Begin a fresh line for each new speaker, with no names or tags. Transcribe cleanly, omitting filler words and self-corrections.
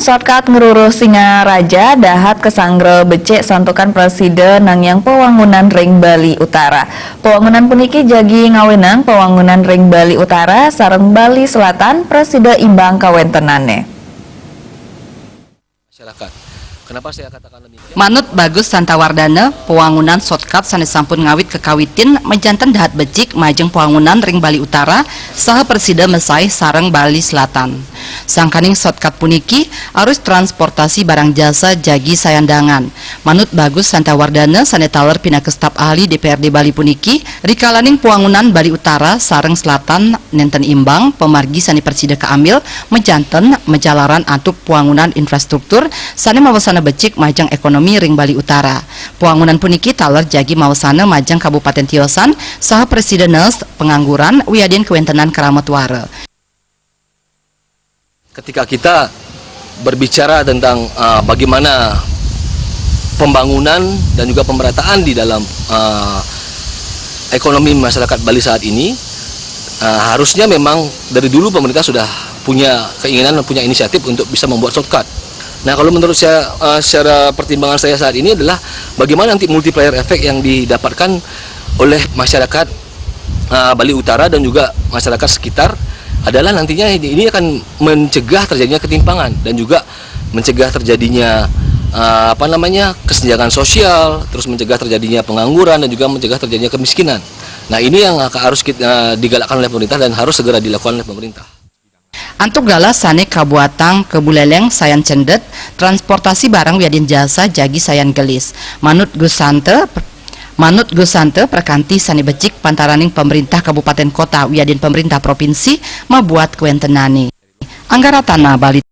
shortcut ngurus Singaraja dahat kesanggre becek santukan presiden nang yang pewangunan ring Bali Utara. Pewangunan puniki jagi ngawenang pewangunan ring Bali Utara sareng Bali Selatan presiden imbang kawentenane.
Masyarakat. Kenapa saya katakan demikian?
Manut Bagus Santawardana, pewangunan shortcut sanes sampun ngawit kekawitin menjantan dahat becik majeng pewangunan ring Bali Utara saha presiden mesai sareng Bali Selatan. Sangkaning shortcut puniki arus transportasi barang jasa jagi sayandangan. Manut Bagus Santawardana sanetaler pinakes staf ahli DPRD Bali puniki rikalaning pewangunan Bali Utara sareng Selatan nenten imbang pemargi sani presiden keambil menjanten menjalaran antuk pewangunan infrastruktur sani mawasana becik majang ekonomi ring Bali Utara. Pewangunan puniki taler jagi mawasana majang Kabupaten Tiosan saha presidenes pengangguran wiadin kewentenan Keramat Ware.
Ketika kita berbicara tentang bagaimana pembangunan dan juga pemerataan di dalam ekonomi masyarakat Bali saat ini, harusnya memang dari dulu pemerintah sudah punya keinginan dan punya inisiatif untuk bisa membuat shortcut. Nah, kalau menurut saya secara pertimbangan saya saat ini adalah bagaimana nanti multiplier efek yang didapatkan oleh masyarakat Bali Utara dan juga masyarakat sekitar adalah nantinya ini akan mencegah terjadinya ketimpangan dan juga mencegah terjadinya kesenjangan sosial, terus mencegah terjadinya pengangguran dan juga mencegah terjadinya kemiskinan. Nah, ini yang harus digalakkan oleh pemerintah dan harus segera dilakukan oleh pemerintah.
Antuk gala sane kabuatang kebuleleng sayan cendet transportasi barang wiadin jasa jagi sayan gelis. Manut Gus Sante perkanti sani becik pantaraning pemerintah kabupaten kota wiadin pemerintah provinsi mabuat kewentenani. Anggaratana Bali